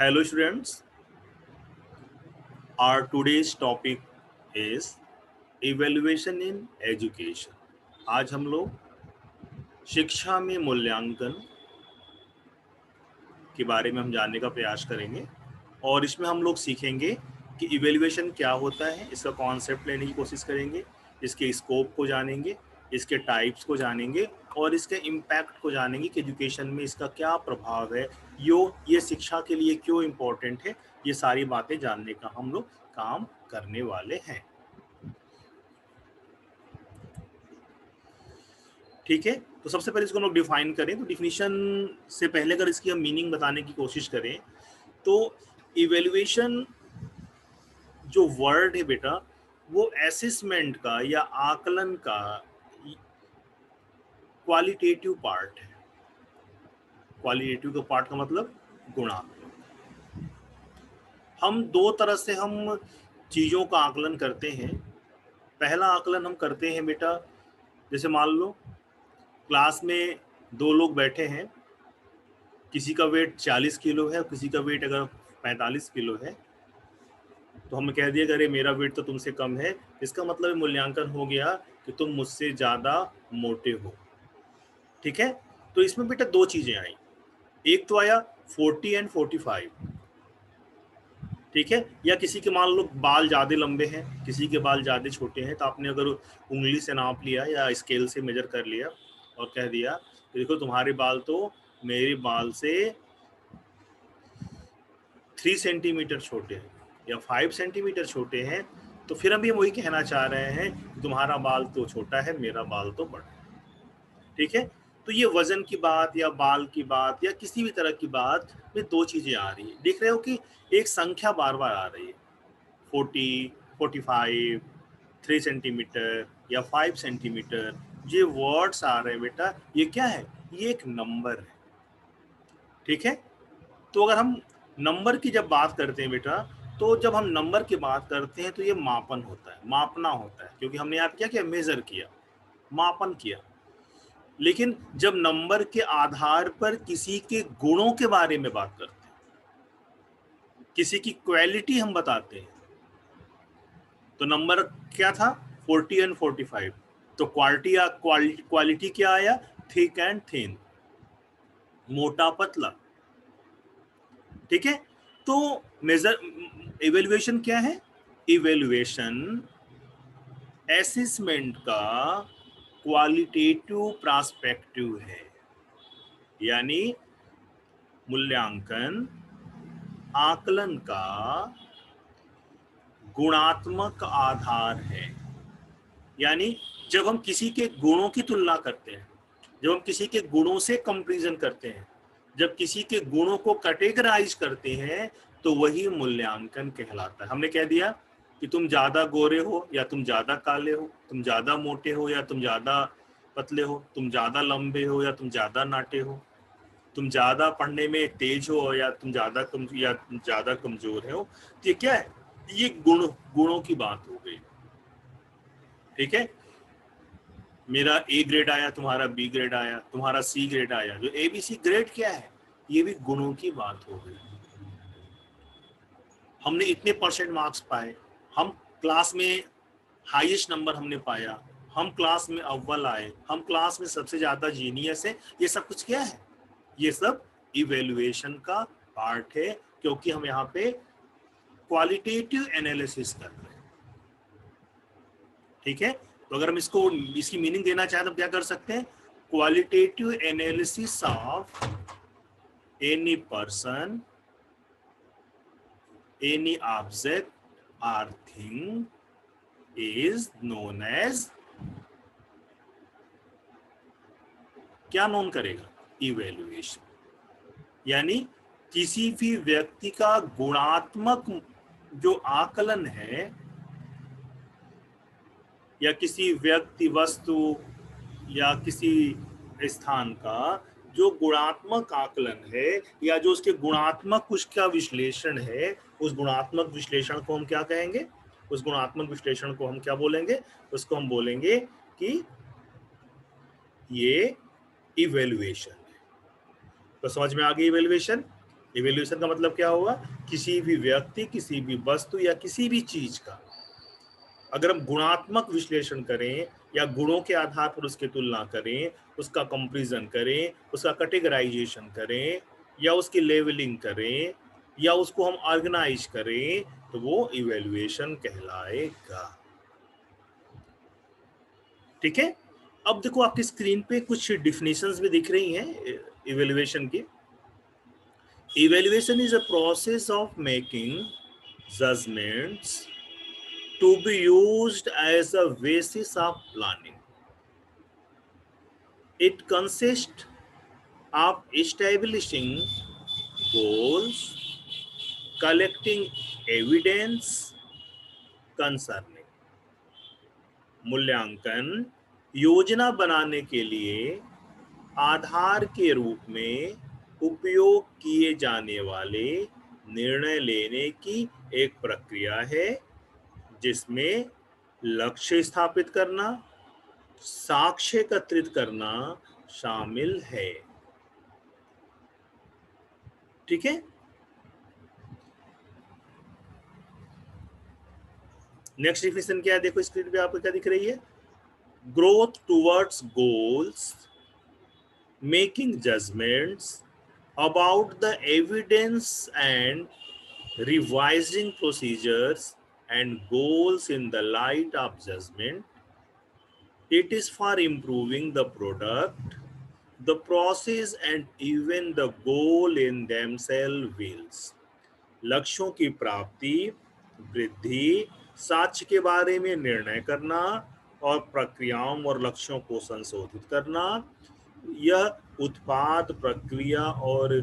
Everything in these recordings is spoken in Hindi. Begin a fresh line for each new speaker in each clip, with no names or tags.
Hello students, our today's topic is evaluation in education। आज हम लोग शिक्षा में मूल्यांकन के बारे में हम जानने का प्रयास करेंगे और इसमें हम लोग सीखेंगे कि इवेल्युएशन क्या होता है, इसका कॉन्सेप्ट लेने की कोशिश करेंगे, इसके स्कोप को जानेंगे, इसके टाइप्स को जानेंगे और इसके इम्पैक्ट को जानेंगे कि एजुकेशन में इसका क्या प्रभाव है, ये शिक्षा के लिए क्यों इम्पोर्टेंट है। ये सारी बातें जानने का हम लोग काम करने वाले हैं। ठीक है, तो सबसे पहले इसको हम लोग डिफाइन करें। तो डिफिनीशन से पहले अगर इसकी हम मीनिंग बताने की कोशिश करें तो इवेल्युएशन जो वर्ड है बेटा, वो असेसमेंट का या आकलन का क्वालिटेटिव पार्ट है। क्वालिटेटिव का पार्ट का मतलब गुणात्मक। हम दो तरह से हम चीज़ों का आकलन करते हैं। पहला आकलन हम करते हैं बेटा, जैसे मान लो क्लास में दो लोग बैठे हैं, किसी का वेट 40 किलो है और किसी का वेट अगर 45 किलो है, तो हमने कह दिया अरे मेरा वेट तो तुमसे कम है, इसका मतलब मूल्यांकन हो गया कि तुम मुझसे ज़्यादा मोटे हो। ठीक है, तो इसमें बेटा दो चीज़ें आई, एक तो आया 40 एंड 45। ठीक है, या किसी के मान लो बाल ज़्यादा लंबे हैं, किसी के बाल ज़्यादा छोटे हैं, तो आपने अगर उंगली से नाप लिया या स्केल से मेजर कर लिया और कह दिया कि देखो तुम्हारे बाल तो मेरे बाल से 3 सेंटीमीटर छोटे हैं या 5 सेंटीमीटर छोटे हैं, तो फिर हम ये वही कहना चाह रहे हैं कि तुम्हारा बाल तो छोटा है, मेरा बाल तो बड़ा है। ठीक है, तो ये वजन की बात या बाल की बात या किसी भी तरह की बात में दो चीजें आ रही है। देख रहे हो कि एक संख्या बार बार आ रही है, 40, 45, 3 सेंटीमीटर या 5 सेंटीमीटर। ये वर्ड्स आ रहे हैं बेटा, ये क्या है? ये एक नंबर है। ठीक है, तो अगर हम नंबर की जब बात करते हैं बेटा, तो जब हम नंबर की बात करते हैं तो ये मापन होता है, मापना होता है, क्योंकि हमने याद किया, मेजर किया, मापन किया। लेकिन जब नंबर के आधार पर किसी के गुणों के बारे में बात करते हैं, किसी की क्वालिटी हम बताते हैं, तो नंबर क्या था? 40 एंड 45। तो क्वालिटी क्या आया? थिक एंड थिन, मोटा पतला। ठीक है, तो मेजर इवेल्युएशन क्या है? इवेल्युएशन असेसमेंट का क्वालिटेटिव पर्सपेक्टिव है, यानी मूल्यांकन आकलन का गुणात्मक आधार है। यानी जब हम किसी के गुणों की तुलना करते हैं, जब हम किसी के गुणों से कंपैरिजन करते हैं, जब किसी के गुणों को कैटेगराइज करते हैं, तो वही मूल्यांकन कहलाता है। हमने कह दिया कि तुम ज्यादा गोरे हो या तुम ज्यादा काले हो, तुम ज्यादा मोटे हो या तुम ज्यादा पतले हो, तुम ज्यादा लंबे हो या तुम ज्यादा नाटे हो, तुम ज्यादा पढ़ने में तेज हो या तुम ज्यादा कमजोर हो। तो ये क्या है? ये गुणों की बात हो गई। ठीक है, मेरा ए ग्रेड आया, तुम्हारा बी ग्रेड आया, तुम्हारा सी ग्रेड आया। जो ABC ग्रेड क्या है? ये भी गुणों की बात हो गई। हमने इतने परसेंट मार्क्स पाए, हम क्लास में हाईएस्ट नंबर हमने पाया, हम क्लास में अव्वल आए, हम क्लास में सबसे ज्यादा जीनियस है। ये सब कुछ क्या है? ये सब इवेल्युएशन का पार्ट है, क्योंकि हम यहाँ पे क्वालिटेटिव एनालिसिस कर रहे हैं। ठीक है, तो अगर हम इसकी मीनिंग देना चाहें तो क्या कर सकते हैं? Qualitative analysis of any person, any object और थिंग इज नोन एज, क्या नोन करेगा? इवेल्युएशन। यानी किसी भी व्यक्ति का गुणात्मक जो आकलन है, या किसी व्यक्ति, वस्तु या किसी स्थान का जो गुणात्मक आकलन है, या जो उसके गुणात्मक उसका विश्लेषण है, उस गुणात्मक विश्लेषण को हम क्या कहेंगे? उस गुणात्मक विश्लेषण को हम क्या बोलेंगे? उसको हम बोलेंगे कि ये इवेल्युएशन है। तो समझ में आ गई इवेल्युएशन? इवेल्यूएशन का मतलब क्या होगा? किसी भी व्यक्ति, किसी भी वस्तु या किसी भी चीज का अगर हम गुणात्मक विश्लेषण करें या गुणों के आधार पर उसकी तुलना करें, उसका कंपैरिजन करें, उसका कैटेगराइजेशन करें या उसकी लेवलिंग करें या उसको हम ऑर्गेनाइज करें, तो वो इवेल्युएशन कहलाएगा। ठीक है। अब देखो आपकी स्क्रीन पे कुछ डिफिनेशंस भी दिख रही हैं इवेल्युएशन की। Evaluation is a process of making judgments to be used as a basis of planning. It consists of establishing goals, collecting evidence concerning. मूल्यांकन योजना बनाने के लिए आधार के रूप में उपयोग किए जाने वाले निर्णय लेने की एक प्रक्रिया है जिसमें लक्ष्य स्थापित करना, साक्ष्य एकत्रित करना शामिल है। ठीक है। नेक्स्ट डिफिनेशन क्या है? देखो स्क्रीन पे आपको क्या दिख रही है? Growth towards goals, making judgments about the evidence and revising procedures and goals in the light of judgment. It is for improving the product, the process and even the goal in themselves wills. लक्ष्यों की प्राप्ति, वृद्धि, साक्ष्य के बारे में निर्णय करना और प्रक्रियाओं और लक्ष्यों को संशोधित करना, यह उत्पाद, प्रक्रिया और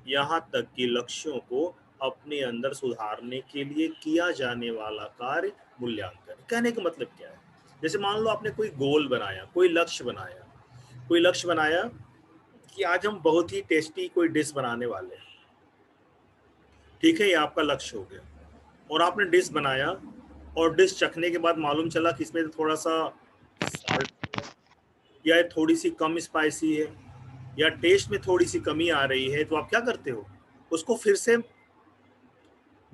यहाँ तक कि लक्ष्यों को अपने अंदर सुधारने के लिए किया जाने वाला कार्य मूल्यांकन। कहने का मतलब क्या है? जैसे मान लो आपने कोई गोल बनाया, कोई लक्ष्य बनाया कि आज हम बहुत ही टेस्टी कोई डिश बनाने वाले हैं। ठीक है, ये आपका लक्ष्य हो गया और आपने डिश बनाया और डिश चखने के बाद मालूम चला कि इसमें थोड़ा सा सॉल्ट या थोड़ी सी कम स्पाइसी है या टेस्ट में थोड़ी सी कमी आ रही है, तो आप क्या करते हो? उसको फिर से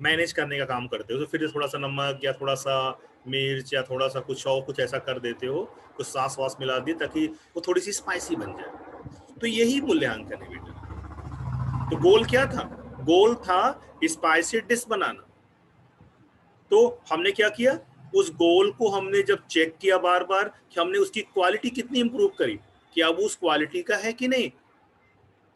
मैनेज करने का काम करते हो। तो फिर थोड़ा सा नमक या थोड़ा सा मिर्च या थोड़ा सा कुछ और कुछ ऐसा कर देते हो, कुछ सॉस वास मिला दिए ताकि वो थोड़ी सी स्पाइसी बन जाए। तो यही मूल्यांकन है बेटा। तो गोल क्या था? गोल था स्पाइसी डिश बनाना। तो हमने क्या किया? उस गोल को हमने जब चेक किया बार बार कि हमने उसकी क्वालिटी कितनी इंप्रूव करी, कि अब उस क्वालिटी का है कि नहीं,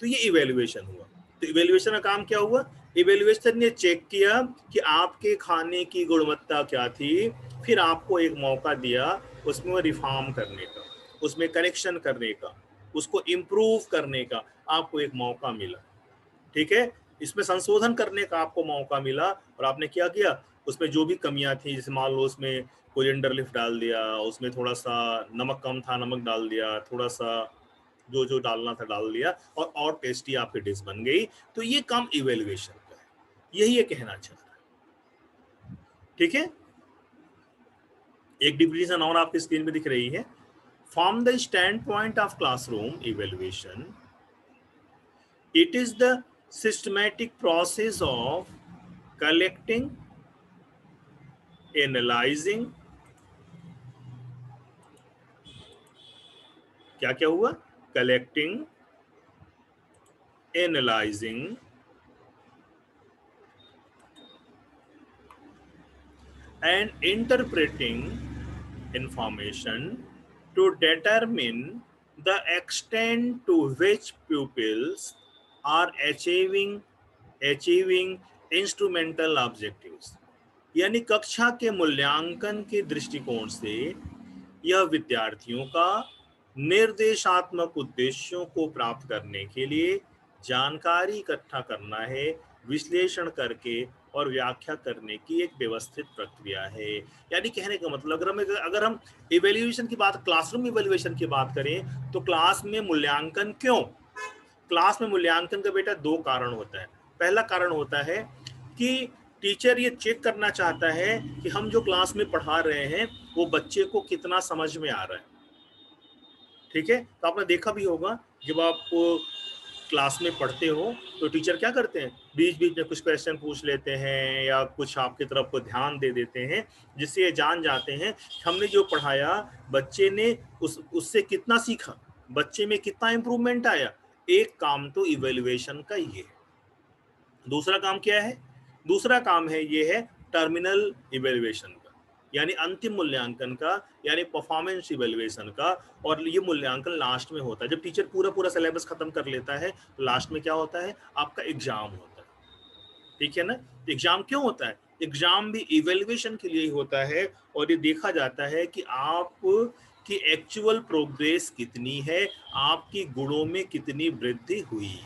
तो ये इवेल्युएशन हुआ। तो इवेल्युएशन का काम क्या हुआ? इवेल्युएशन ने चेक किया कि आपके खाने की गुणवत्ता क्या थी, फिर आपको एक मौका दिया उसमें रिफॉर्म करने का, उसमें करेक्शन करने का, उसको इम्प्रूव करने का आपको एक मौका मिला। ठीक है, इसमें संशोधन करने का आपको मौका मिला और आपने क्या किया? उसमें जो भी कमियां थी, जैसे मान लो उसमें कोरिएंडर लीफ डाल दिया, उसमें थोड़ा सा नमक कम था, नमक डाल दिया, थोड़ा सा जो जो डालना था डाल दिया और टेस्टी आपकी डिश बन गई। तो ये काम इवेल्युएशन का है, यही ये कहना चाह रहा है। ठीक है। एक डिफिनेशन और आपकी स्क्रीन पे दिख रही है। From the stand point of classroom evaluation, it is the systematic process of collecting, analysing, क्या क्या हुआ? Collecting, analysing and interpreting information to determine the extent to which pupils are achieving instrumental objectives. यानी कक्षा के मूल्यांकन के दृष्टिकोण से यह विद्यार्थियों का निर्देशात्मक उद्देश्यों को प्राप्त करने के लिए जानकारी इकट्ठा करना है, विश्लेषण करके और व्याख्या करने की एक व्यवस्थित प्रक्रिया है। यानी कहने का मतलब अगर हम इवेल्युएशन की बात, क्लासरूम इवेल्युएशन की बात करें, तो क्लास में मूल्यांकन क्यों? क्लास में मूल्यांकन का बेटा दो कारण होता है। पहला कारण होता है कि टीचर ये चेक करना चाहता है कि हम जो क्लास में पढ़ा रहे हैं वो बच्चे को कितना समझ में आ रहा है। ठीक है। तो आपने देखा भी होगा, जब आप क्लास में पढ़ते हो तो टीचर क्या करते हैं, बीच बीच में कुछ क्वेश्चन पूछ लेते हैं या कुछ आपकी तरफ को ध्यान दे देते हैं, जिससे ये जान जाते हैं हमने जो पढ़ाया बच्चे ने उससे कितना सीखा, बच्चे में कितना इंप्रूवमेंट आया। एक काम तो इवेल्युएशन का ही है। दूसरा काम क्या है, दूसरा काम है ये है टर्मिनल इवेल्युएशन का, यानी अंतिम मूल्यांकन का, यानी परफॉर्मेंस इवेल्युएशन का। और ये मूल्यांकन लास्ट में होता है, जब टीचर पूरा पूरा सिलेबस खत्म कर लेता है तो लास्ट में क्या होता है, आपका एग्जाम होता है। ठीक है ना। एग्जाम क्यों होता है, एग्जाम भी इवेल्युएशन के लिए ही होता है, और ये देखा जाता है कि आप की एक्चुअल प्रोग्रेस कितनी है, आपकी गुणों में कितनी वृद्धि हुई।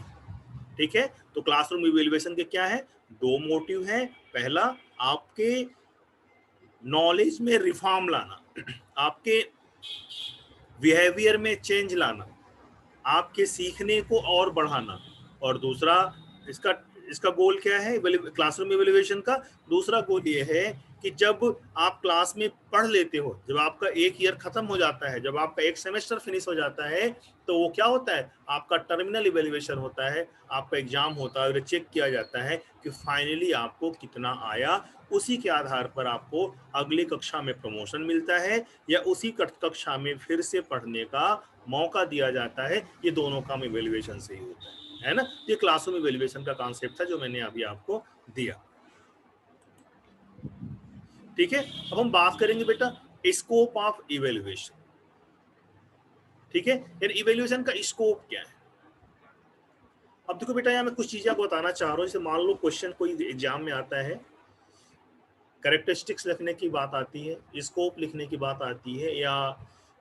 ठीक है। तो क्लासरूम इवेल्युएशन के क्या है, दो मोटिव है। पहला, आपके नॉलेज में रिफॉर्म लाना, आपके बिहेवियर में चेंज लाना, आपके सीखने को और बढ़ाना। और दूसरा, इसका इसका गोल क्या है क्लासरूम इवेल्युएशन का, दूसरा गोल ये है कि जब आप क्लास में पढ़ लेते हो, जब आपका एक ईयर खत्म हो जाता है, जब आपका एक सेमेस्टर फिनिश हो जाता है, तो वो क्या होता है, आपका टर्मिनल इवेल्युएशन होता है, आपका एग्जाम होता है और चेक किया जाता है कि फाइनली आपको कितना आया। उसी के आधार पर आपको अगली कक्षा में प्रमोशन मिलता है या उसी कक्षा में फिर से पढ़ने का मौका दिया जाता है। ये दोनों काम इवेल्युएशन से ही होता है ना। ये क्लासरूम इवेल्युएशन का कॉन्सेप्ट था जो मैंने अभी आपको दिया। ठीक है। अब हम बात करेंगे बेटा स्कोप ऑफ इवेल्युएशन। ठीक है, यानी इवेल्युएशन का स्कोप क्या है। अब देखो बेटा, यहाँ मैं कुछ चीजें आपको बताना चाह रहा हूँ। जैसे मान लो क्वेश्चन कोई एग्जाम में आता है, कैरेक्टरिस्टिक्स लिखने की बात आती है, स्कोप लिखने की बात आती है, या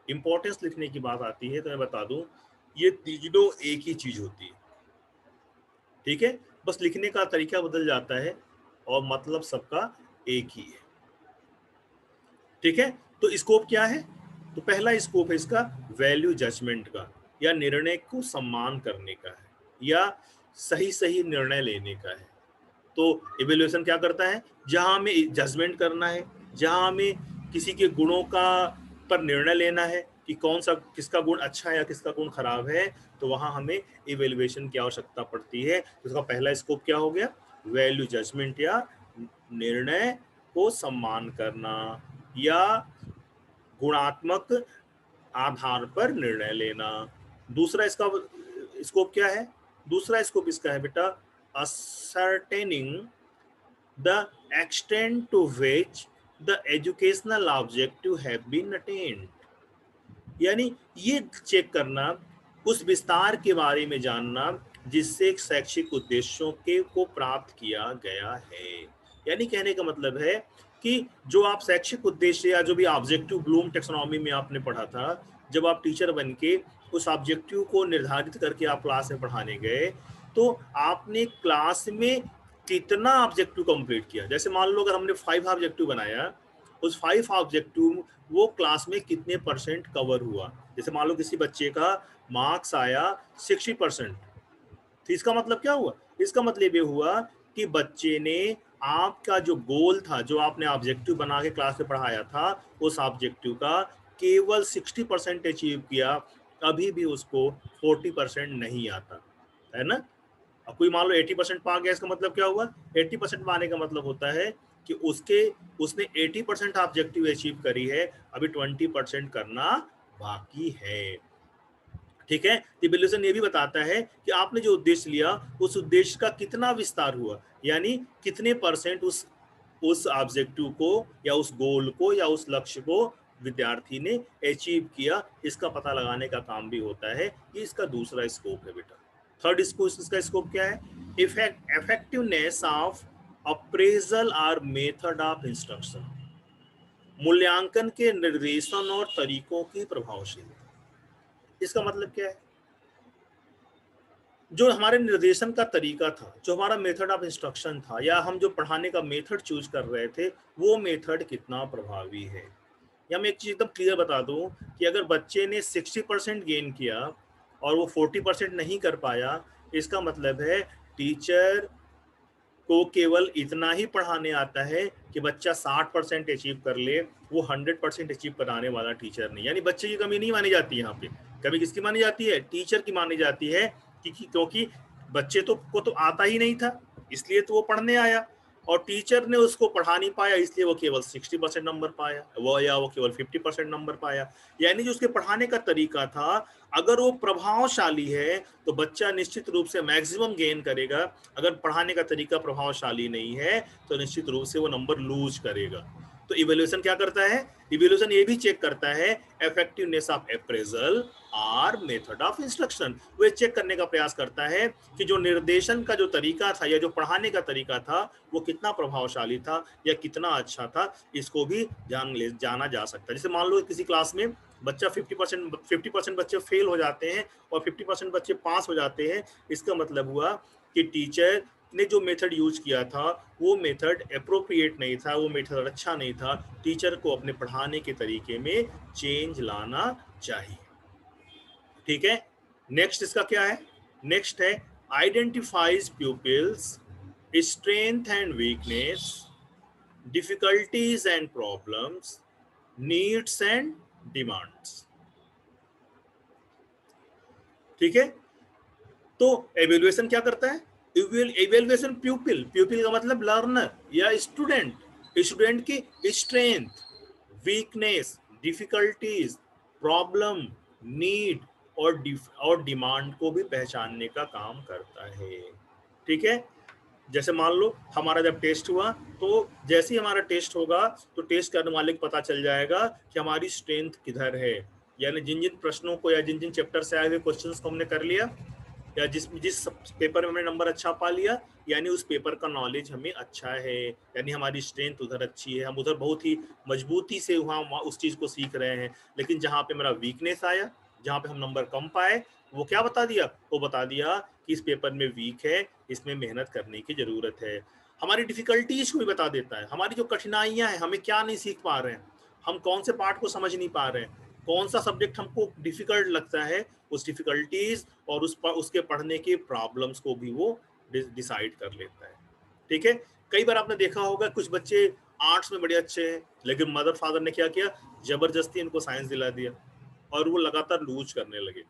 इंपॉर्टेंस लिखने की बात आती है, तो मैं बता दूं ये तीनों एक ही चीज होती है। ठीक है, बस लिखने का तरीका बदल जाता है और मतलब सबका एक ही है। ठीक है, तो स्कोप क्या है, तो पहला स्कोप है इसका वैल्यू जजमेंट का, या निर्णय को सम्मान करने का है, या सही सही निर्णय लेने का है। तो इवेल्युएशन क्या करता है, जहां हमें जजमेंट करना है, जहां हमें किसी के गुणों का पर निर्णय लेना है कि कौन सा किसका गुण अच्छा है या किसका गुण खराब है, तो वहां हमें इवेल्युएशन की आवश्यकता पड़ती है। तो इसका पहला स्कोप क्या हो गया, वैल्यू जजमेंट, या निर्णय को सम्मान करना, या गुणात्मक आधार पर निर्णय लेना। दूसरा इसका स्कोप क्या है, दूसरा स्कोप इसका है बेटा ascertaining the extent to which the educational objective have been attained, यानी ये चेक करना, उस विस्तार के बारे में जानना जिससे शैक्षिक उद्देश्यों के को प्राप्त किया गया है। यानी कहने का मतलब है कि जो आप शैक्षिक उद्देश्य या जो भी ऑब्जेक्टिव ब्लूम टेक्सोनॉमी में आपने पढ़ा था, जब आप टीचर बन के उस ऑब्जेक्टिव को निर्धारित करके आप क्लास में पढ़ाने गए, तो आपने क्लास में कितना ऑब्जेक्टिव कंप्लीट किया। जैसे मान लो अगर हमने 5 ऑब्जेक्टिव बनाया, उस 5 ऑब्जेक्टिव वो क्लास में कितने परसेंट कवर हुआ। जैसे मान लो किसी बच्चे का मार्क्स आया 60%, तो इसका मतलब क्या हुआ, इसका मतलब ये हुआ कि बच्चे ने आपका जो गोल था, जो आपने ऑब्जेक्टिव बना के क्लास में पढ़ाया था, उस ऑब्जेक्टिव का केवल 60% अचीव किया, अभी भी उसको 40% नहीं आता है ना। अब कोई मान लो 80% पा गया, इसका मतलब क्या हुआ, 80% पाने का मतलब होता है कि उसने 80% ऑब्जेक्टिव अचीव करी है, अभी 20% करना बाकी है। ठीक है, इवैल्यूएशन ये भी बताता है कि आपने जो उद्देश्य लिया उस उद्देश्य का कितना विस्तार हुआ, यानी कितने परसेंट उस ऑब्जेक्टिव को या उस गोल को या उस लक्ष्य को विद्यार्थी ने अचीव किया, इसका पता लगाने का काम भी होता है। ये इसका दूसरा स्कोप है बेटा। थर्ड स्कोप, इसका स्कोप क्या है, इफेक्टिवनेस ऑफ अप्रेजल और मेथड ऑफ इंस्ट्रक्शन, मूल्यांकन के निर्देशन और तरीकों की प्रभावशीलता। इसका मतलब क्या है, जो हमारे निर्देशन का तरीका था, जो हमारा मेथड ऑफ इंस्ट्रक्शन था, या हम जो पढ़ाने का मेथड चूज कर रहे थे, वो मेथड कितना प्रभावी है। या मैं एक चीज एकदम क्लियर बता दूं कि अगर बच्चे ने 60% गेन किया और वो 40% नहीं कर पाया, इसका मतलब है टीचर को केवल इतना ही पढ़ाने आता है कि बच्चा 60% अचीव कर ले, वो 100% अचीव कराने वाला टीचर नहीं। यानी बच्चे की कमी नहीं मानी जाती है यहाँ पे, कमी किसकी मानी जाती है, टीचर की मानी जाती है क्योंकि बच्चे को तो आता ही नहीं था, इसलिए तो वो पढ़ने आया, और टीचर ने उसको पढ़ा नहीं पाया, इसलिए वो केवल 60% नंबर पाया, वो केवल 50% नंबर पाया। यानी जो उसके पढ़ाने का तरीका था, अगर वो प्रभावशाली है तो बच्चा निश्चित रूप से मैक्सिमम गेन करेगा। अगर पढ़ाने का तरीका प्रभावशाली नहीं है तो निश्चित रूप से वो नंबर लूज करेगा। तो इवेल्यूएशन क्या करता है? इवेल्यूएशन ये भी चेक करता है इफेक्टिवनेस ऑफ अप्रेजल और मेथड ऑफ इंस्ट्रक्शन। वो चेक करने का प्रयास करता है कि जो निर्देशन का जो तरीका था या जो पढ़ाने का तरीका था वो कितना प्रभावशाली था या कितना अच्छा था, इसको भी जाना जा सकता है। जैसे मान लो किसी क्लास में बच्चा 50% बच्चे फेल हो जाते हैं और 50% बच्चे पास हो जाते हैं, इसका मतलब हुआ कि टीचर ने जो मेथड यूज किया था वो मेथड अप्रोप्रिएट नहीं था, वो मेथड अच्छा नहीं था। टीचर को अपने पढ़ाने के तरीके में चेंज लाना चाहिए। ठीक है, नेक्स्ट इसका क्या है? नेक्स्ट है identifies pupils strength and weakness, difficulties and problems, needs and demands. ठीक है, तो एवेल्युएशन क्या करता है? एवेल्युएशन प्यूपिल का मतलब लर्नर या स्टूडेंट की strength, weakness, difficulties, problem, need और डिमांड को भी पहचानने का काम करता है। ठीक है, जैसे मान लो हमारा जब टेस्ट हुआ, तो जैसे ही हमारा टेस्ट होगा तो टेस्ट करने वाले को पता चल जाएगा कि हमारी स्ट्रेंथ किधर है। यानी जिन जिन प्रश्नों को या जिन जिन चैप्टर से आए हुए क्वेश्चंस को हमने कर लिया, या जिस जिस पेपर में हमने नंबर अच्छा पा लिया, यानी उस पेपर का नॉलेज हमें अच्छा है, यानी हमारी स्ट्रेंथ उधर अच्छी है, हम उधर बहुत ही मजबूती से वहाँ उस चीज़ को सीख रहे हैं। लेकिन जहाँ पे मेरा वीकनेस आया, जहाँ पे हम नंबर कम पाए, वो क्या बता दिया? वो बता दिया कि इस पेपर में वीक है, इसमें मेहनत करने की ज़रूरत है। हमारी डिफिकल्टीज को भी बता देता है, हमारी जो कठिनाइयाँ हैं, हमें क्या नहीं सीख पा रहे हैं, हम कौन से पार्ट को समझ नहीं पा रहे हैं, कौन सा सब्जेक्ट हमको डिफिकल्ट लगता है, उस डिफिकल्टीज और उसके पढ़ने के प्रॉब्लम्स को भी वो डिसाइड कर लेता है। ठीक है, कई बार आपने देखा होगा कुछ बच्चे आर्ट्स में बड़े अच्छे हैं, लेकिन मदर फादर ने क्या किया? जबरदस्ती इनको साइंस दिला दिया और वो लगातार लूज करने लगे।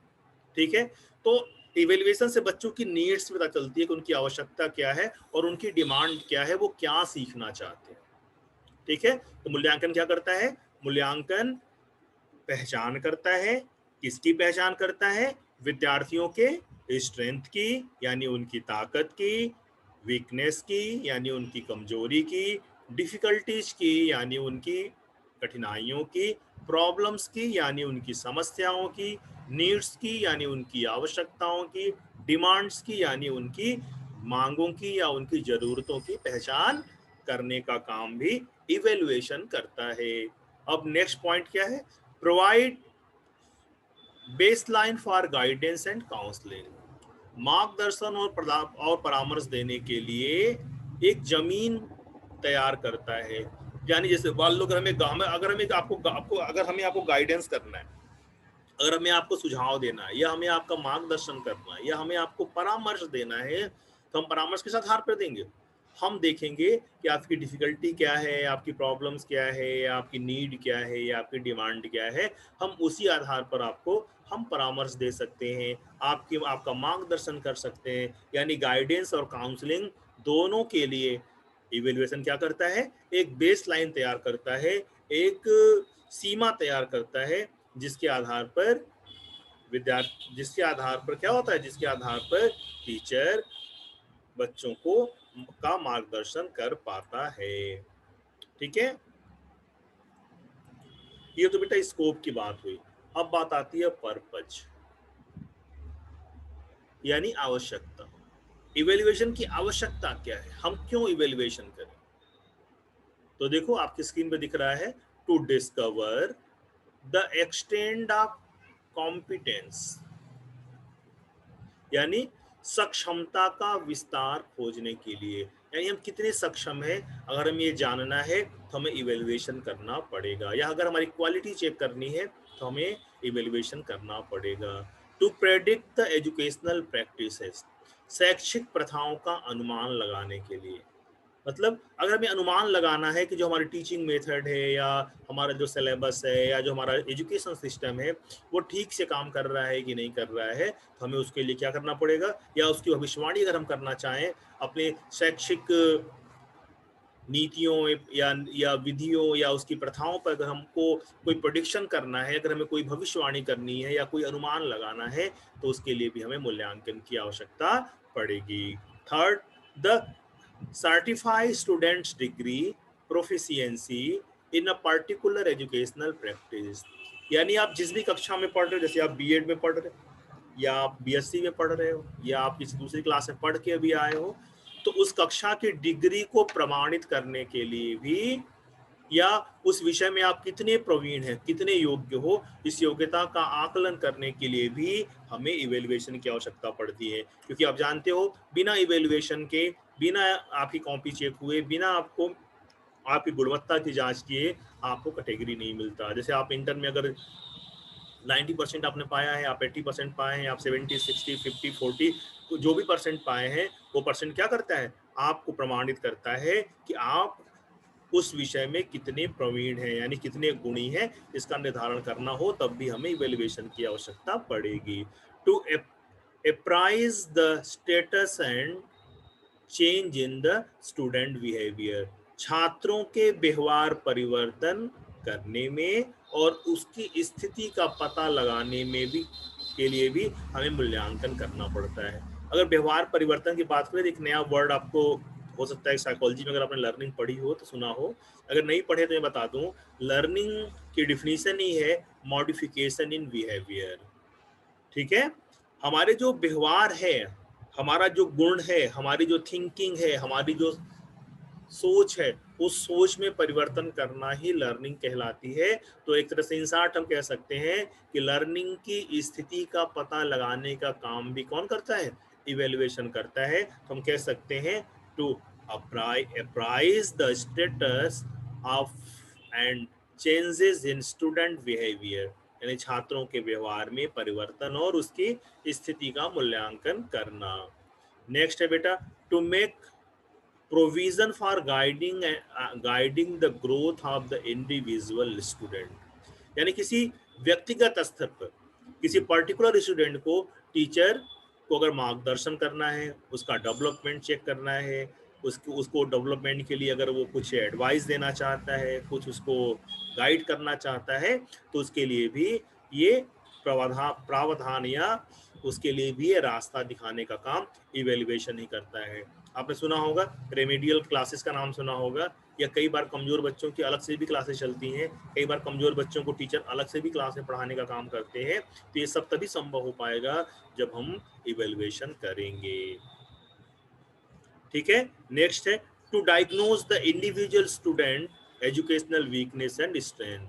ठीक है, तो इवेल्युएशन से बच्चों की नीड्स पता चलती है कि उनकी आवश्यकता क्या है और उनकी डिमांड क्या है, वो क्या सीखना चाहते हैं। ठीक है, तो मूल्यांकन क्या करता है? मूल्यांकन पहचान करता है। किसकी पहचान करता है? विद्यार्थियों के स्ट्रेंथ की यानी उनकी ताकत की, वीकनेस की यानी उनकी कमजोरी की, डिफिकल्टीज की यानी उनकी कठिनाइयों की, प्रॉब्लम्स की यानी उनकी समस्याओं की, नीड्स की यानी उनकी आवश्यकताओं की, डिमांड्स की यानी उनकी मांगों की या उनकी जरूरतों की पहचान करने का काम भी इवेल्युएशन करता है। अब नेक्स्ट पॉइंट क्या है? Provide baseline for guidance and counselling. मार्गदर्शन और परामर्श देने के लिए एक जमीन तैयार करता है। यानी जैसे मान लो अगर हमें आपको गाइडेंस करना है, अगर हमें आपको सुझाव देना है, या हमें आपका मार्गदर्शन करना है, या हमें आपको परामर्श देना है, तो हम परामर्श किस आधार पर देंगे? हम देखेंगे कि आपकी डिफिकल्टी क्या है, आपकी प्रॉब्लम्स क्या है, या आपकी नीड क्या है, या आपकी डिमांड क्या है। हम उसी आधार पर आपको हम परामर्श दे सकते हैं, आपका मार्गदर्शन कर सकते हैं। यानी गाइडेंस और काउंसलिंग दोनों के लिए इवेल्युएशन क्या करता है? एक बेस लाइन तैयार करता है, एक सीमा तैयार करता है, जिसके आधार पर जिसके आधार पर क्या होता है? जिसके आधार पर टीचर बच्चों को का मार्गदर्शन कर पाता है। ठीक है, ये तो बेटा स्कोप की बात हुई। अब बात आती है पर्पज यानी आवश्यकता। इवेल्युएशन की आवश्यकता क्या है? हम क्यों इवेल्युएशन करें? तो देखो आपकी स्क्रीन पे दिख रहा है, to discover the extend of competence, यानी सक्षमता का विस्तार खोजने के लिए। यानी हम कितने सक्षम हैं, अगर हमें ये जानना है तो हमें इवेल्युएशन करना पड़ेगा, या अगर हमारी क्वालिटी चेक करनी है तो हमें इवेल्युएशन करना पड़ेगा। To predict the educational practices, शैक्षिक प्रथाओं का अनुमान लगाने के लिए। मतलब अगर हमें अनुमान लगाना है कि जो हमारी टीचिंग मेथड है या हमारा जो सिलेबस है या जो हमारा एजुकेशन सिस्टम है वो ठीक से काम कर रहा है कि नहीं कर रहा है, तो हमें उसके लिए क्या करना पड़ेगा, या उसकी भविष्यवाणी अगर हम करना चाहें अपने शैक्षिक नीतियों या विधियों या उसकी प्रथाओं पर अगर हमको कोई प्रेडिक्शन करना है, अगर हमें कोई भविष्यवाणी करनी है या कोई अनुमान लगाना है, तो उसके लिए भी हमें मूल्यांकन की आवश्यकता पड़ेगी। Third, the certified students degree proficiency in a particular educational practice. यानी आप जिस भी कक्षा में पढ़ रहे हो, जैसे आप बीएड में पढ़ रहे हो या आप बीएससी में पढ़ रहे हो या आप किसी दूसरी क्लास में पढ़ के अभी आए हो, तो उस कक्षा की डिग्री को प्रमाणित करने के लिए भी, या उस विषय में आप कितने प्रवीण हैं, कितने योग्य हो, इस योग्यता का आकलन करने के लिए भी हमें इवेल्युएशन की आवश्यकता पड़ती है। क्योंकि आप जानते हो बिना इवेल्युएशन के, बिना आपकी कॉपी चेक हुए, बिना आपको आपकी गुणवत्ता की जांच किए आपको कैटेगरी नहीं मिलता। जैसे आप इंटर में अगर 90% आपने पाया है, आप 80% पाए हैं, आप 70, 60, 50, 40 जो भी परसेंट पाए हैं, वो परसेंट क्या करता है, आपको प्रमाणित करता है कि आप उस विषय में कितने प्रवीण हैं, यानी कितने गुणी हैं। इसका निर्धारण करना हो तब भी हमें इवेल्युएशन की आवश्यकता पड़ेगी। To apprise the status and change in the student behaviour, छात्रों के व्यवहार परिवर्तन करने में और उसकी स्थिति का पता लगाने में भी के लिए भी हमें मूल्यांकन करना पड़ता है। अगर व्यवहार परिवर्तन की बात करें, एक नया वर्ड आपको हो सकता है साइकोलॉजी में अगर आपने लर्निंग पढ़ी हो तो सुना हो, अगर नहीं पढ़े तो मैं बता दूं, लर्निंग की डिफिनीशन ही है मॉडिफिकेशन इन बिहेवियर। ठीक है, हमारे जो व्यवहार है, हमारा जो गुण है, हमारी जो थिंकिंग है, हमारी जो सोच है, उस सोच में परिवर्तन करना ही लर्निंग कहलाती है। तो एक तरह से इन शॉर्ट हम कह सकते हैं कि लर्निंग की स्थिति का पता लगाने का काम भी कौन करता है, इवेल्युएशन करता है। तो हम कह सकते हैं to apprise the status of and changes in student behaviour, यानी छात्रों के व्यवहार में परिवर्तन और उसकी स्थिति का मूल्यांकन करना। नेक्स्ट है बेटा, to make provision for guiding the growth of the individual student, यानी किसी व्यक्तिगत स्तर पर किसी पर्टिकुलर स्टूडेंट को टीचर को अगर मार्गदर्शन करना है, उसका डेवलपमेंट चेक करना है, उसको डेवलपमेंट के लिए अगर वो कुछ एडवाइस देना चाहता है, कुछ उसको गाइड करना चाहता है, तो उसके लिए भी ये प्रावधान या उसके लिए भी ये रास्ता दिखाने का काम इवेल्युएशन ही करता है। आपने सुना होगा रेमेडियल क्लासेस का नाम सुना होगा, या कई बार कमजोर बच्चों की अलग से भी क्लासेस चलती हैं, कई बार कमजोर बच्चों को टीचर अलग से भी क्लास में पढ़ाने का काम करते हैं। तो ये सब तभी संभव हो पाएगा जब हम इवेल्युएशन करेंगे। ठीक है, नेक्स्ट है to diagnose the individual student educational weakness and strength.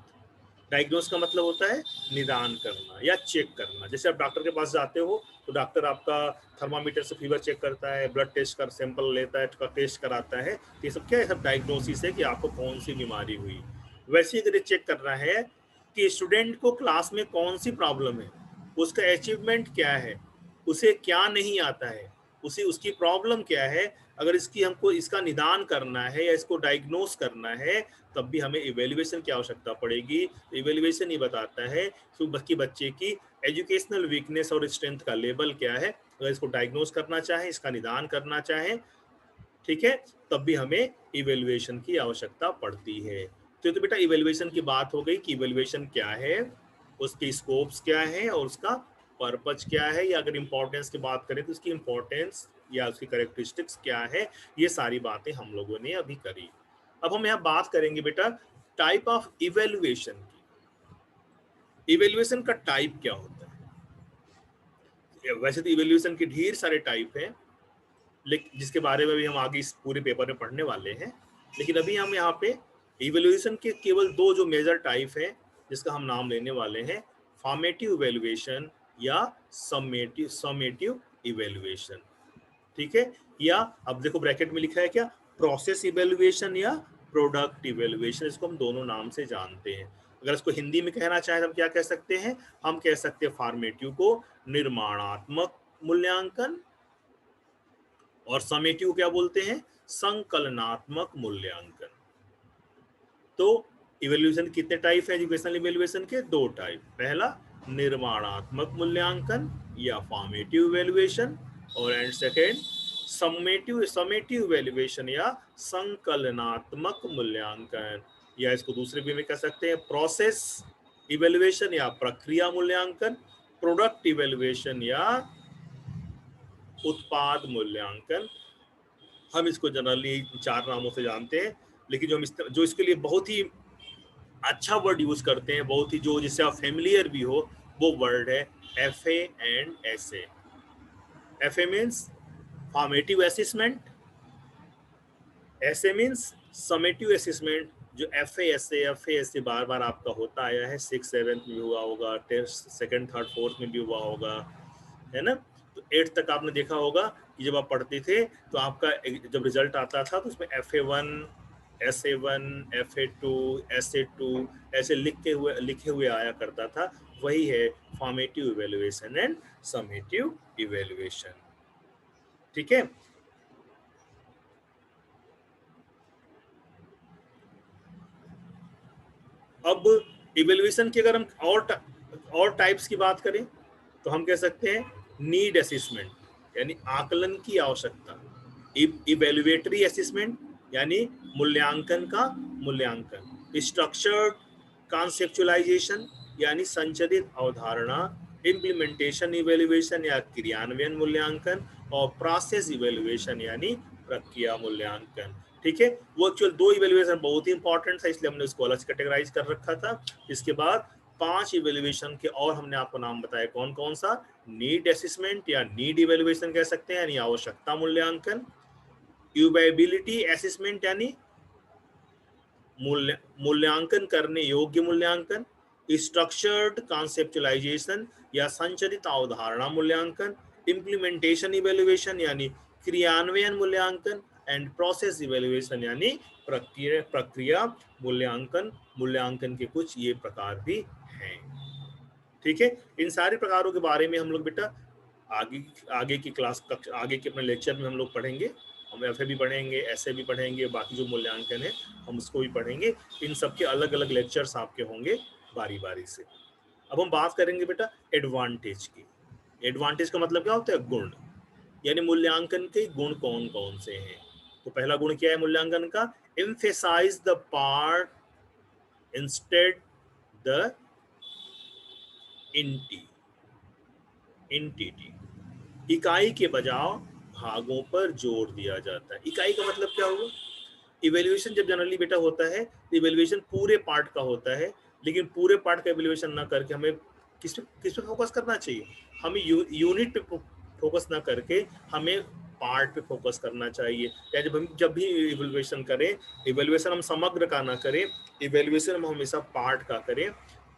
Diagnose का मतलब होता है निदान करना या चेक करना। जैसे आप डॉक्टर के पास जाते हो तो डॉक्टर आपका थर्मामीटर से फीवर चेक करता है, ब्लड टेस्ट कर सैंपल लेता है, टेस्ट कराता है। तो ये सब क्या है, सब डायग्नोसिस है कि आपको कौन सी बीमारी हुई। वैसे ही अगर चेक करना है कि स्टूडेंट को क्लास में कौन सी प्रॉब्लम है, उसका अचीवमेंट क्या है, उसे क्या नहीं आता है, उसे उसकी प्रॉब्लम क्या है, अगर इसकी हमको इसका निदान करना है या इसको डायग्नोस करना है, तब भी हमें इवेल्युएशन की आवश्यकता पड़ेगी। तो इवेल्युएशन ही बताता है कि बच्चे की एजुकेशनल वीकनेस और स्ट्रेंथ का लेवल क्या है। अगर इसको डायग्नोस करना चाहे, इसका निदान करना चाहे, ठीक है, तब भी हमें इवेल्युएशन की आवश्यकता पड़ती है। तो बेटा इवेल्युएशन की बात हो गई कि इवेल्युएशन क्या है, उसके स्कोप्स क्या है और उसका पर्पज क्या है, या अगर इम्पोर्टेंस की बात करें तो उसकी इम्पोर्टेंस या उसकी कैरेक्टरिस्टिक्स क्या है। ये सारी बातें हम लोगों ने अभी करी। अब हम यहाँ बात करेंगे बेटा टाइप ऑफ इवेल्युएशन की। इवेल्युएशन का टाइप क्या होता है? वैसे तो इवेल्युएशन के ढेर सारे टाइप हैं, लेकिन जिसके बारे में भी हम आगे इस पूरे पेपर में पढ़ने वाले हैं। लेकिन अभी हम यहाँ पे इवेल्युएशन के केवल दो जो मेजर टाइप हैं जिसका हम नाम लेने वाले हैं, फॉर्मेटिव इवेल्युएशन या समेटिव इवेल्युएशन। ठीक है, या अब देखो ब्रैकेट में लिखा है क्या, प्रोसेस इवेल्युएशन या प्रोडक्ट इवेल्युएशन। इसको हम दोनों नाम से जानते हैं। अगर इसको हिंदी में कहना चाहे तो हम क्या कह सकते हैं, हम कह सकते हैं फॉर्मेटिव को निर्माणात्मक मूल्यांकन और समेटिव क्या बोलते हैं? संकलनात्मक मूल्यांकन। तो इवैल्यूएशन कितने टाइप है एजुकेशनल इवैल्यूएशन के? 2 टाइप। पहला निर्माणात्मक मूल्यांकन या फॉर्मेटिव इवैल्यूएशन, और एंड सेकेंड समेटिव इवैल्यूएशन या संकलनात्मक मूल्यांकन, या इसको दूसरे वे में कह सकते हैं प्रोसेस इवैल्यूएशन या प्रक्रिया मूल्यांकन, प्रोडक्ट इवैल्यूएशन या उत्पाद मूल्यांकन। हम इसको जनरली 4 नामों से जानते हैं, लेकिन जो इसके लिए बहुत ही अच्छा वर्ड यूज करते हैं, बहुत ही जो जिससे आप फेमिलियर भी हो, वो वर्ड है FA and SA। FA means formative assessment, SA means summative assessment. जो FA SA बार बार आपका होता आया है, 6th 7th में भी हुआ होगा, 2nd 3rd 4th में भी हुआ होगा, है ना। तो 8th तक आपने देखा होगा कि जब आप पढ़ते थे तो आपका जब रिजल्ट आता था तो उसमें FA1 SA1 FA2 SA2 ऐसे लिखे हुए आया करता था। वही है formative evaluation and summative evaluation. ठीक है। अब इवैल्यूएशन की अगर हम और टाइप्स की बात करें तो हम कह सकते हैं नीड असेसमेंट, यानी आकलन की आवश्यकता। इवैल्यूएटरी असेसमेंट यानी मूल्यांकन का मूल्यांकन। स्ट्रक्चर्ड कॉन्सेप्चुअलाइजेशन यानी संचालित अवधारणा। इम्प्लीमेंटेशन इवैल्यूएशन या क्रियान्वयन मूल्यांकन। और प्रोसेस इवैल्यूएशन यानी प्रक्रिया मूल्यांकन। ठीक है। वो एक्चुअल 2 इवैल्यूएशन बहुत ही इंपॉर्टेंट था, इसलिए हमने उसको अलग से कैटेगराइज कर रखा था। इसके बाद 5 इवैल्यूएशन के और हमने आपको नाम बताया, कौन कौन सा? नीड असेसमेंट या नीड इवैल्यूएशन कह सकते हैं, यानी आवश्यकता मूल्यांकन। यूबेबिलिटी असेसमेंट यानी मूल्यांकन करने योग्य मूल्यांकन। स्ट्रक्चर्ड कॉन्सेप्चुअलाइजेशन या संचालित अवधारणा मूल्यांकन। इम्प्लीमेंटेशन इवैल्यूएशन यानी क्रियान्वयन मूल्यांकन। एंड प्रोसेस इवैल्यूएशन यानी प्रक्रिया मूल्यांकन के कुछ ये प्रकार भी हैं। ठीक है। इन सारे प्रकारों के बारे में हम लोग बेटा आगे की क्लास आगे के अपने लेक्चर में हम लोग पढ़ेंगे। हम FA भी पढ़ेंगे, SA भी पढ़ेंगे, बाकी जो मूल्यांकन है हम उसको भी पढ़ेंगे। इन सब के अलग अलग लेक्चर्स आपके होंगे बारी बारी से। अब हम बात करेंगे बेटा एडवांटेज की। एडवांटेज का मतलब क्या होता है? गुण, यानी मूल्यांकन के गुण कौन कौन से हैं। तो पहला गुण क्या है मूल्यांकन का? Emphasise the part instead the entity. इकाई के बजाय भागों पर जोर दिया जाता है। इकाई का मतलब क्या होगा? इवैल्यूएशन जब जनरली बेटा होता है, इवैल्यूएशन पूरे पार्ट का होता है, लेकिन पूरे पार्ट का इवैल्यूएशन ना करके हमें किस पे फोकस करना चाहिए? हमें यूनिट पे फोकस ना करके हमें पार्ट पे फोकस करना चाहिए। या जब भी इवैल्यूएशन करें, इवैल्यूएशन हम समग्र का ना करें, इवैल्यूएशन हम हमेशा पार्ट का करें।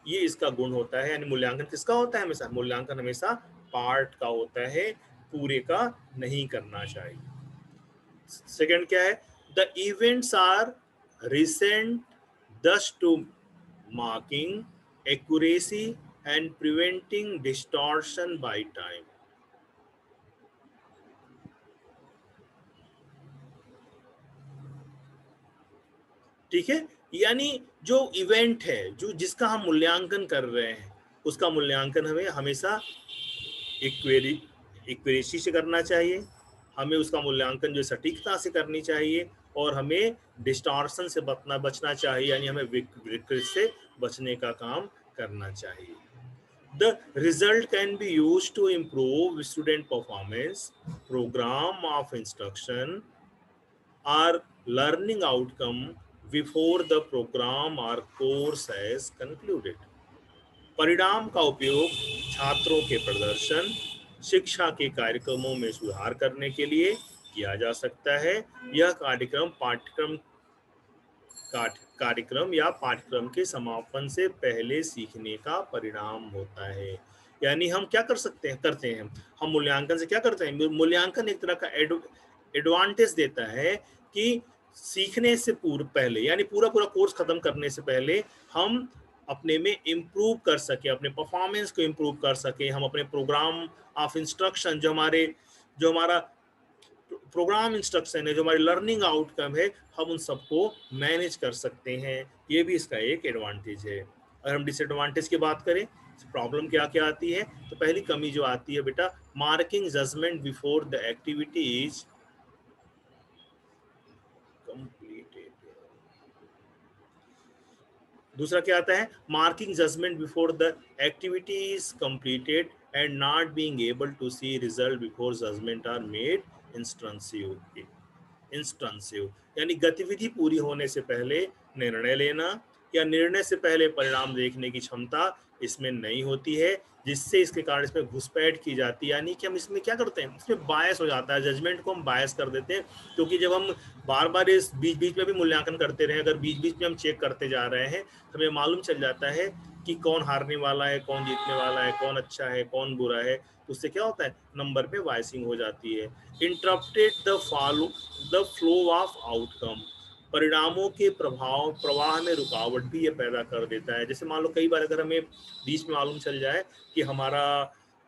ये इसका गुण होता है। यानी मूल्यांकन किसका होता है? हमेशा मूल्यांकन हमेशा पार्ट का होता है, पूरे का नहीं करना चाहिए। सेकंड क्या है? The events are recent thus to marking accuracy and preventing distortion by time। ठीक है। यानी जो इवेंट है, जो जिसका हम मूल्यांकन कर रहे हैं, उसका मूल्यांकन हमें हमेशा इक्वेरेसी से करना चाहिए। हमें उसका मूल्यांकन जो सटीकता से करनी चाहिए, और हमें डिस्टॉर्शन से बचना चाहिए, यानी हमें विकृति से बचने का काम करना चाहिए। The result can be used to improve student performance, program of instruction, or learning outcome before the program or course has concluded। परिणाम का उपयोग छात्रों के प्रदर्शन, शिक्षा के कार्यक्रमों में सुधार करने के लिए किया जा सकता है। यह कार्यक्रम या पाठ्यक्रम के समापन से पहले सीखने का परिणाम होता है। यानी हम क्या करते हैं हम मूल्यांकन से क्या करते हैं? मूल्यांकन एक तरह का एडवांटेज देता है कि सीखने से पहले, यानी पूरा कोर्स खत्म करने से पहले हम अपने में इम्प्रूव कर सके, अपने परफॉर्मेंस को इम्प्रूव कर सके। हम अपने प्रोग्राम ऑफ इंस्ट्रक्शन जो हमारा प्रोग्राम इंस्ट्रक्शन है, जो हमारी लर्निंग आउटकम है, हम उन सबको मैनेज कर सकते हैं। ये भी इसका एक एडवांटेज है। अगर हम डिसएडवांटेज की बात करें, प्रॉब्लम क्या क्या आती है, तो पहली कमी जो आती है बेटा, marking judgment before the activity is completed. दूसरा क्या आता है, marking judgment before the activity is completed and not being able to see result before judgment are made intensive. Intensive यानी गतिविधि पूरी होने से पहले निर्णय लेना या निर्णय से पहले परिणाम देखने की क्षमता इसमें नहीं होती है, जिससे इसके कारण इसमें घुसपैठ की जाती है। यानी कि हम इसमें क्या करते हैं, इसमें बायस हो जाता है, जजमेंट को हम बायस कर देते हैं। क्योंकि जब हम बार बार इस बीच बीच में भी मूल्यांकन करते रहे, अगर बीच बीच में हम चेक करते जा रहे हैं, तो हमें मालूम चल जाता है कि कौन हारने वाला है, कौन जीतने वाला है, कौन अच्छा है, कौन बुरा है। तो उससे क्या होता है, नंबर पे वाइसिंग हो जाती है। Interrupted the flow of outcome, परिणामों के प्रवाह में रुकावट भी ये पैदा कर देता है। जैसे मान लो कई बार अगर हमें बीच में मालूम चल जाए कि हमारा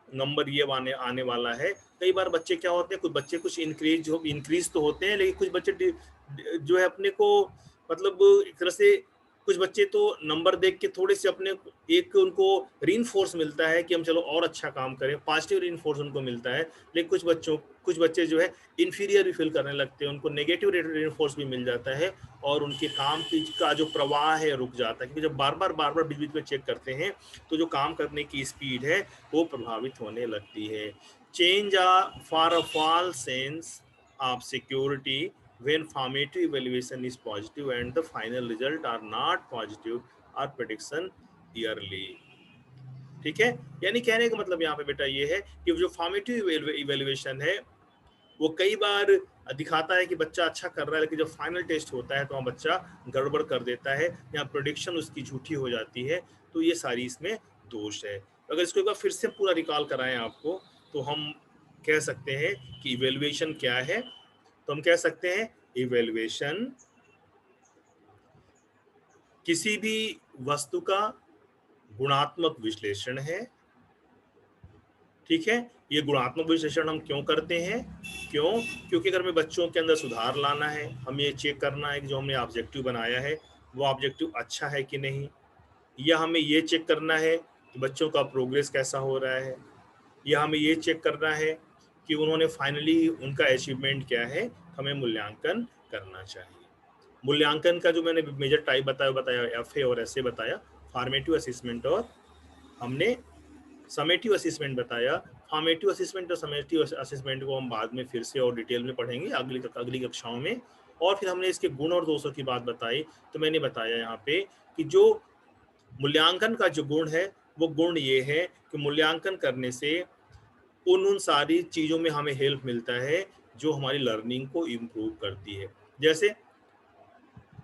नंबर ये आने वाला है, कई बार बच्चे क्या होते हैं, कुछ बच्चे कुछ इंक्रीज तो होते हैं, लेकिन कुछ बच्चे जो है अपने को मतलब एक तरह से, कुछ बच्चे तो नंबर देख के थोड़े से अपने एक उनको रीइंफोर्स मिलता है कि हम चलो और अच्छा काम करें, पॉजिटिव रीइंफोर्स उनको मिलता है। लेकिन कुछ बच्चे जो है इन्फीरियर भी फील करने लगते हैं, उनको नेगेटिव रीइंफोर्स भी मिल जाता है और उनके काम का जो प्रवाह है रुक जाता है। क्योंकि जब बार बार बीच बीच में चेक करते हैं, तो जो काम करने की स्पीड है वो प्रभावित होने लगती है। Change for a false sense of security when formative evaluation is positive and the final result are not positive or prediction yearly। ठीक है, यानी कहने का मतलब यहाँ पे बेटा ये है कि जो फॉर्मेटिव इवेल्युएशन है वो कई बार दिखाता है कि बच्चा अच्छा कर रहा है, लेकिन जब फाइनल टेस्ट होता है तो वहाँ बच्चा गड़बड़ कर देता है या प्रोडिक्शन उसकी झूठी हो जाती है। तो ये सारी इसमें दोष है। अगर इसको एक बार फिर से पूरा रिकॉल कराएं आपको, तो हम कह सकते हैं कि इवेल्युएशन क्या है। तो हम कह सकते हैं इवेल्युएशन किसी भी वस्तु का गुणात्मक विश्लेषण है। ठीक है, ये गुणात्मक विश्लेषण हम क्यों करते हैं, क्योंकि अगर हमें बच्चों के अंदर सुधार लाना है, हमें ये चेक करना है कि जो हमने ऑब्जेक्टिव बनाया है वो ऑब्जेक्टिव अच्छा है कि नहीं, या हमें ये चेक करना है कि बच्चों का प्रोग्रेस कैसा हो रहा है, या हमें ये चेक करना है कि उन्होंने फाइनली उनका अचीवमेंट क्या है, हमें मूल्यांकन करना चाहिए। मूल्यांकन का जो मैंने मेजर टाइप बताया एफ ए और एस ए बताया, फॉर्मेटिव असेसमेंट और हमने समेटिव असेसमेंट बताया। फॉर्मेटिव असेसमेंट और समेटिव असेसमेंट को हम बाद में फिर से और डिटेल में पढ़ेंगे अगली कक्षाओं में। और फिर हमने इसके गुण और दोषों की बात बताई। तो मैंने बताया यहाँ पे कि जो मूल्यांकन का जो गुण है, वो गुण ये है कि मूल्यांकन करने से उन सारी चीज़ों में हमें हेल्प मिलता है जो हमारी लर्निंग को इम्प्रूव करती है। जैसे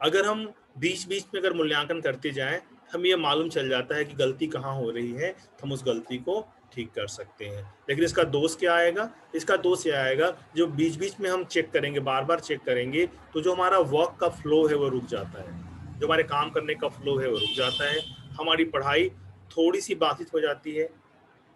अगर हम बीच बीच में अगर मूल्यांकन करते जाएं, हमें ये मालूम चल जाता है कि गलती कहाँ हो रही है, तो हम उस गलती को ठीक कर सकते हैं। लेकिन इसका दोष क्या आएगा, इसका दोष यह आएगा जो बीच बीच में हम चेक करेंगे, बार बार चेक करेंगे, तो जो हमारा वर्क का फ्लो है वो रुक जाता है, जो हमारे काम करने का फ्लो है वो रुक जाता है, हमारी पढ़ाई थोड़ी सी बाधित हो जाती है।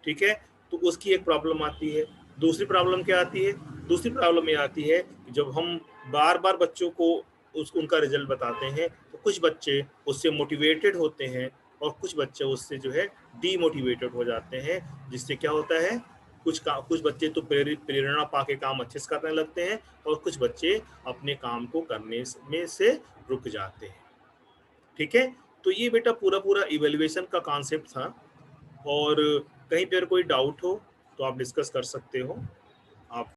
ठीक है, तो उसकी एक प्रॉब्लम आती है। दूसरी प्रॉब्लम क्या आती है, दूसरी प्रॉब्लम ये आती है कि जब हम बार बार बच्चों को उनका रिजल्ट बताते हैं, तो कुछ बच्चे उससे मोटिवेटेड होते हैं और कुछ बच्चे उससे जो है डीमोटिवेटेड हो जाते हैं। जिससे क्या होता है, कुछ बच्चे तो प्रेरणा पाके काम अच्छे से करने लगते हैं और कुछ बच्चे अपने काम को करने में से रुक जाते हैं। ठीक है, तो ये बेटा पूरा इवेल्युएशन का कॉन्सेप्ट था। और कहीं पर कोई डाउट हो तो आप डिस्कस कर सकते हो। आप